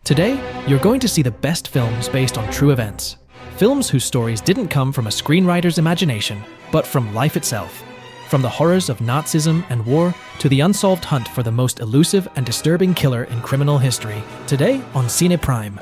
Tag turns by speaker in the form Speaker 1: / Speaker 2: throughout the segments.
Speaker 1: Today, you're going to see the best films based on true events. Films whose stories didn't come from a screenwriter's imagination, but from life itself. From the horrors of Nazism and war to the unsolved hunt for the most elusive and disturbing killer in criminal history. Today on Cine Prime.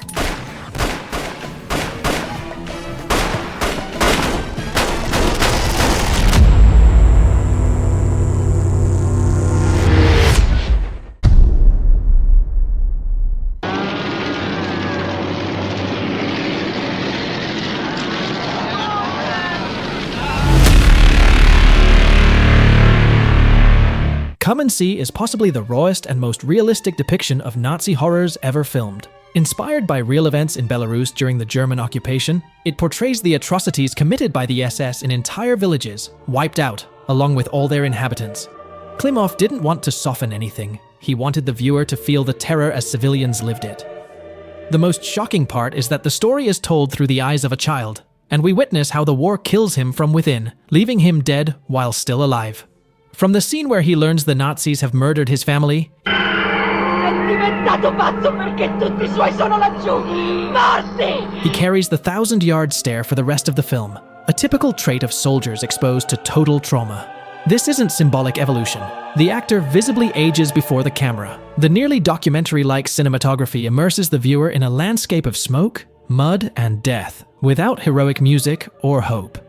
Speaker 1: Come and See is possibly the rawest and most realistic depiction of Nazi horrors ever filmed. Inspired by real events in Belarus during the German occupation, it portrays the atrocities committed by the SS in entire villages, wiped out, along with all their inhabitants. Klimov didn't want to soften anything. He wanted the viewer to feel the terror as civilians lived it. The most shocking part is that the story is told through the eyes of a child, and we witness how the war kills him from within, leaving him dead while still alive. From the scene where he learns the Nazis have murdered his family, he carries the 1,000-yard stare for the rest of the film, a typical trait of soldiers exposed to total trauma. This isn't symbolic evolution. The actor visibly ages before the camera. The nearly documentary-like cinematography immerses the viewer in a landscape of smoke, mud, and death, without heroic music or hope.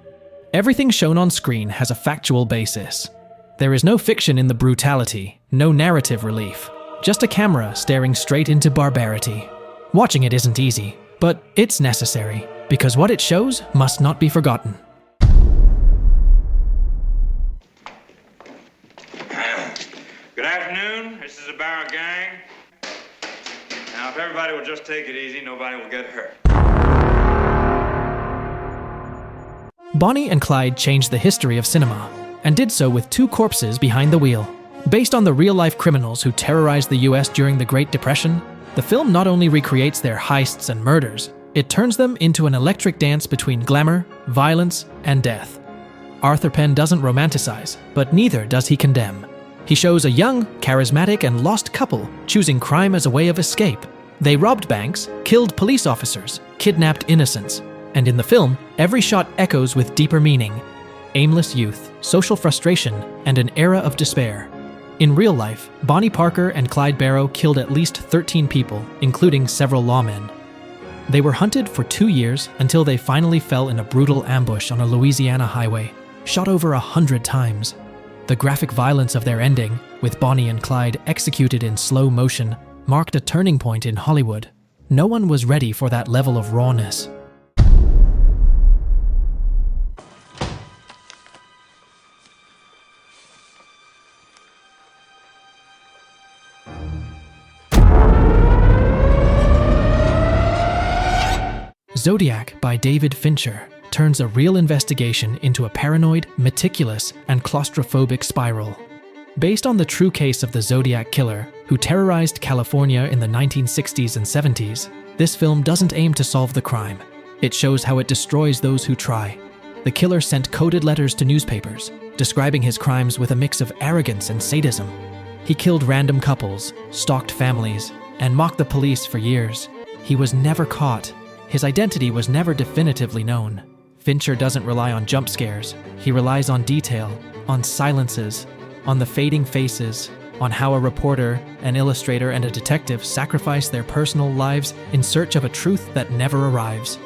Speaker 1: Everything shown on screen has a factual basis. There is no fiction in the brutality, no narrative relief, just a camera staring straight into barbarity. Watching it isn't easy, but it's necessary, because what it shows must not be forgotten.
Speaker 2: Good afternoon, this is the Barrel Gang. Now, if everybody will just take it easy, nobody will get hurt.
Speaker 1: Bonnie and Clyde changed the history of cinema, and did so with two corpses behind the wheel. Based on the real-life criminals who terrorized the US during the Great Depression, the film not only recreates their heists and murders, it turns them into an electric dance between glamour, violence, and death. Arthur Penn doesn't romanticize, but neither does he condemn. He shows a young, charismatic, and lost couple choosing crime as a way of escape. They robbed banks, killed police officers, kidnapped innocents, and in the film, every shot echoes with deeper meaning. Aimless youth, social frustration, and an era of despair. In real life, Bonnie Parker and Clyde Barrow killed at least 13 people, including several lawmen. They were hunted for 2 years until they finally fell in a brutal ambush on a Louisiana highway, shot over 100 times. The graphic violence of their ending, with Bonnie and Clyde executed in slow motion, marked a turning point in Hollywood. No one was ready for that level of rawness. Zodiac by David Fincher turns a real investigation into a paranoid, meticulous, and claustrophobic spiral. Based on the true case of the Zodiac killer, who terrorized California in the 1960s and 70s, this film doesn't aim to solve the crime. It shows how it destroys those who try. The killer sent coded letters to newspapers, describing his crimes with a mix of arrogance and sadism. He killed random couples, stalked families, and mocked the police for years. He was never caught. His identity was never definitively known. Fincher doesn't rely on jump scares. He relies on detail, on silences, on the fading faces, on how a reporter, an illustrator, and a detective sacrifice their personal lives in search of a truth that never arrives.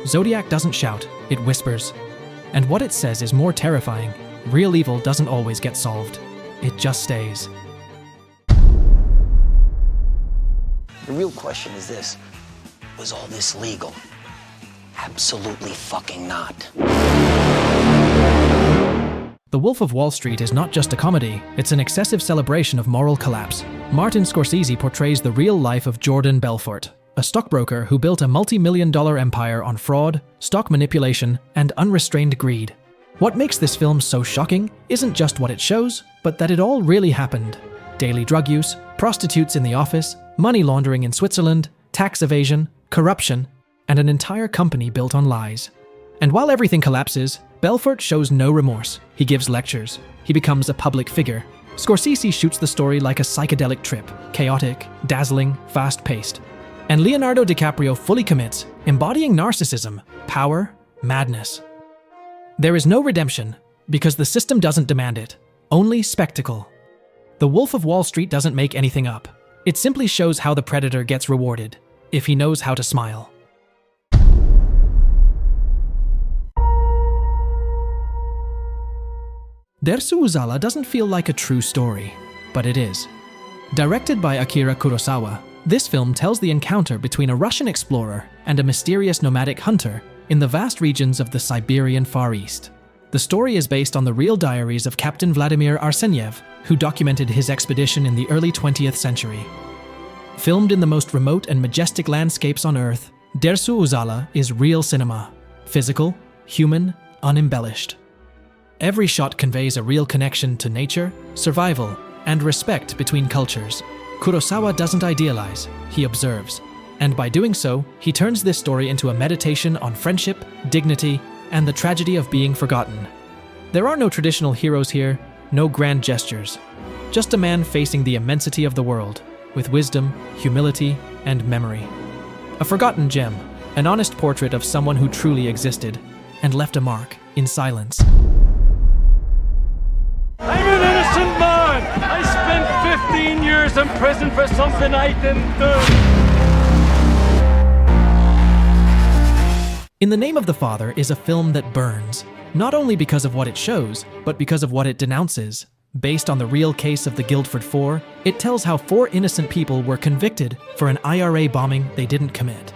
Speaker 1: Zodiac doesn't shout, it whispers. And what it says is more terrifying. Real evil doesn't always get solved. It just stays.
Speaker 3: The real question is this. Was all this legal? Absolutely fucking not.
Speaker 1: The Wolf of Wall Street is not just a comedy, it's an excessive celebration of moral collapse. Martin Scorsese portrays the real life of Jordan Belfort, a stockbroker who built a multi-million-dollar empire on fraud, stock manipulation, and unrestrained greed. What makes this film so shocking isn't just what it shows, but that it all really happened. Daily drug use, prostitutes in the office, money laundering in Switzerland, tax evasion, corruption, and an entire company built on lies. And while everything collapses, Belfort shows no remorse. He gives lectures. He becomes a public figure. Scorsese shoots the story like a psychedelic trip, chaotic, dazzling, fast-paced. And Leonardo DiCaprio fully commits, embodying narcissism, power, madness. There is no redemption, because the system doesn't demand it, only spectacle. The Wolf of Wall Street doesn't make anything up. It simply shows how the predator gets rewarded, if he knows how to smile. Dersu Uzala doesn't feel like a true story, but it is. Directed by Akira Kurosawa, this film tells the encounter between a Russian explorer and a mysterious nomadic hunter in the vast regions of the Siberian Far East. The story is based on the real diaries of Captain Vladimir Arseniev, who documented his expedition in the early 20th century. Filmed in the most remote and majestic landscapes on Earth, Dersu Uzala is real cinema, physical, human, unembellished. Every shot conveys a real connection to nature, survival, and respect between cultures. Kurosawa doesn't idealize, he observes. And by doing so, he turns this story into a meditation on friendship, dignity, and the tragedy of being forgotten. There are no traditional heroes here, no grand gestures. Just a man facing the immensity of the world, with wisdom, humility, and memory. A forgotten gem, an honest portrait of someone who truly existed, and left a mark in silence.
Speaker 4: I'm an innocent man! I spent 15 years in prison for something I didn't do!
Speaker 1: In the Name of the Father is a film that burns, not only because of what it shows, but because of what it denounces. Based on the real case of the Guildford Four, it tells how 4 innocent people were convicted for an IRA bombing they didn't commit.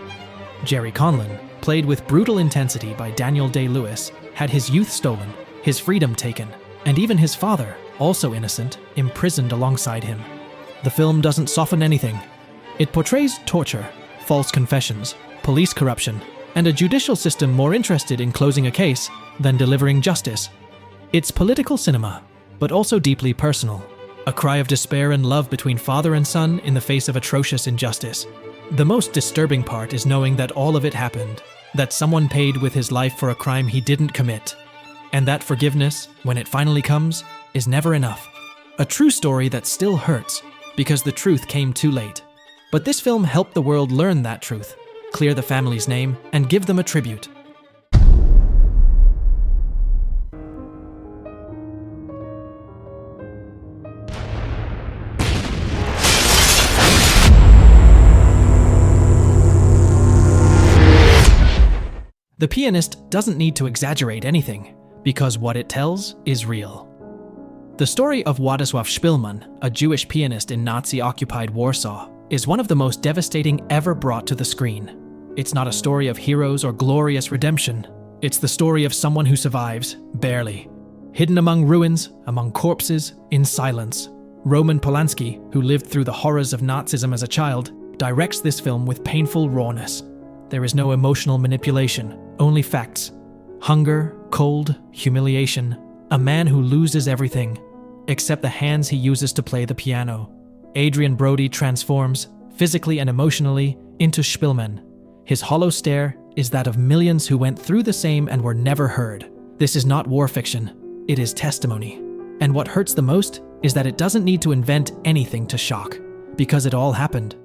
Speaker 1: Jerry Conlon, played with brutal intensity by Daniel Day-Lewis, had his youth stolen, his freedom taken, and even his father, also innocent, imprisoned alongside him. The film doesn't soften anything. It portrays torture, false confessions, police corruption, and a judicial system more interested in closing a case than delivering justice. It's political cinema, but also deeply personal. A cry of despair and love between father and son in the face of atrocious injustice. The most disturbing part is knowing that all of it happened, that someone paid with his life for a crime he didn't commit, and that forgiveness, when it finally comes, is never enough. A true story that still hurts, because the truth came too late. But this film helped the world learn that truth, clear the family's name, and give them a tribute. The Pianist doesn't need to exaggerate anything, because what it tells is real. The story of Władysław Szpilman, a Jewish pianist in Nazi-occupied Warsaw, is one of the most devastating ever brought to the screen. It's not a story of heroes or glorious redemption. It's the story of someone who survives, barely. Hidden among ruins, among corpses, in silence. Roman Polanski, who lived through the horrors of Nazism as a child, directs this film with painful rawness. There is no emotional manipulation, only facts. Hunger, cold, humiliation. A man who loses everything, except the hands he uses to play the piano. Adrian Brody transforms, physically and emotionally, into Szpilman. His hollow stare is that of millions who went through the same and were never heard. This is not war fiction, it is testimony. And what hurts the most is that it doesn't need to invent anything to shock, because it all happened.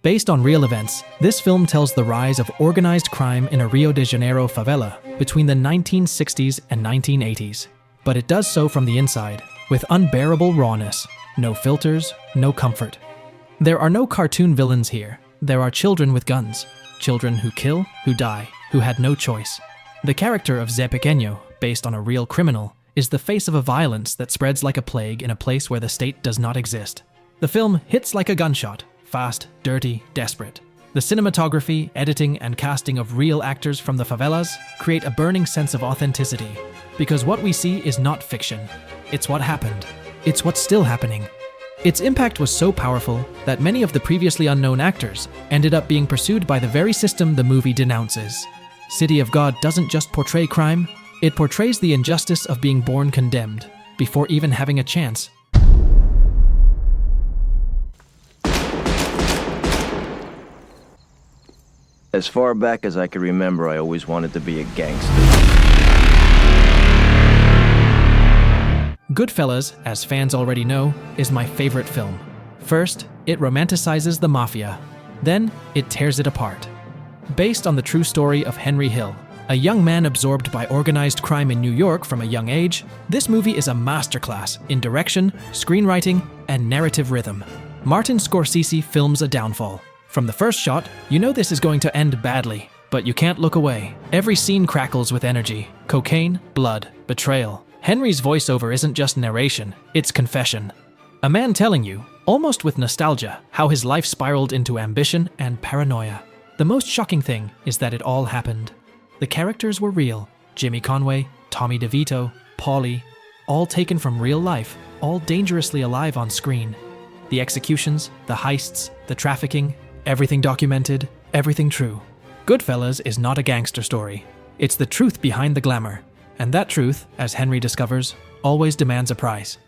Speaker 1: Based on real events, this film tells the rise of organized crime in a Rio de Janeiro favela between the 1960s and 1980s. But it does so from the inside, with unbearable rawness, no filters, no comfort. There are no cartoon villains here. There are children with guns, children who kill, who die, who had no choice. The character of Zé Pequeno, based on a real criminal, is the face of a violence that spreads like a plague in a place where the state does not exist. The film hits like a gunshot. Fast, dirty, desperate. The cinematography, editing, and casting of real actors from the favelas create a burning sense of authenticity, because what we see is not fiction. It's what happened. It's what's still happening. Its impact was so powerful that many of the previously unknown actors ended up being pursued by the very system the movie denounces. City of God doesn't just portray crime, it portrays the injustice of being born condemned, before even having a chance.
Speaker 5: As far back as I can remember, I always wanted to be a gangster.
Speaker 1: Goodfellas, as fans already know, is my favorite film. First, it romanticizes the mafia. Then, it tears it apart. Based on the true story of Henry Hill, a young man absorbed by organized crime in New York from a young age, this movie is a masterclass in direction, screenwriting, and narrative rhythm. Martin Scorsese films a downfall. From the first shot, you know this is going to end badly, but you can't look away. Every scene crackles with energy. Cocaine, blood, betrayal. Henry's voiceover isn't just narration, it's confession. A man telling you, almost with nostalgia, how his life spiraled into ambition and paranoia. The most shocking thing is that it all happened. The characters were real. Jimmy Conway, Tommy DeVito, Paulie, all taken from real life, all dangerously alive on screen. The executions, the heists, the trafficking, everything documented, everything true. Goodfellas is not a gangster story. It's the truth behind the glamour. And that truth, as Henry discovers, always demands a price.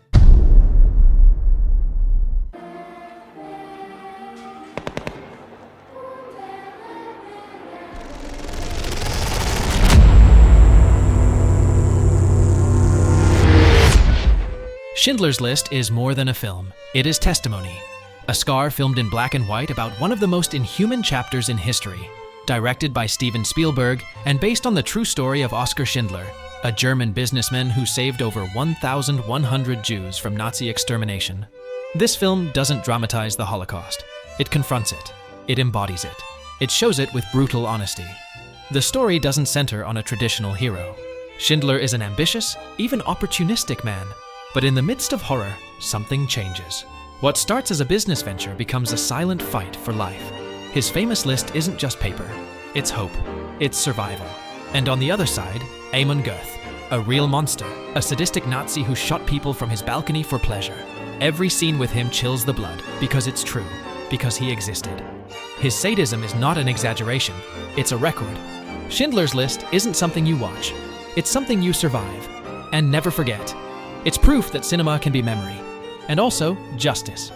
Speaker 1: Schindler's List is more than a film. It is testimony. A scar filmed in black and white about one of the most inhuman chapters in history. Directed by Steven Spielberg and based on the true story of Oskar Schindler, a German businessman who saved over 1,100 Jews from Nazi extermination. This film doesn't dramatize the Holocaust. It confronts it. It embodies it. It shows it with brutal honesty. The story doesn't center on a traditional hero. Schindler is an ambitious, even opportunistic man. But in the midst of horror, something changes. What starts as a business venture becomes a silent fight for life. His famous list isn't just paper. It's hope. It's survival. And on the other side, Amon Goeth, a real monster, a sadistic Nazi who shot people from his balcony for pleasure. Every scene with him chills the blood, because it's true, because he existed. His sadism is not an exaggeration, it's a record. Schindler's List isn't something you watch, it's something you survive. And never forget, it's proof that cinema can be memory, and also justice.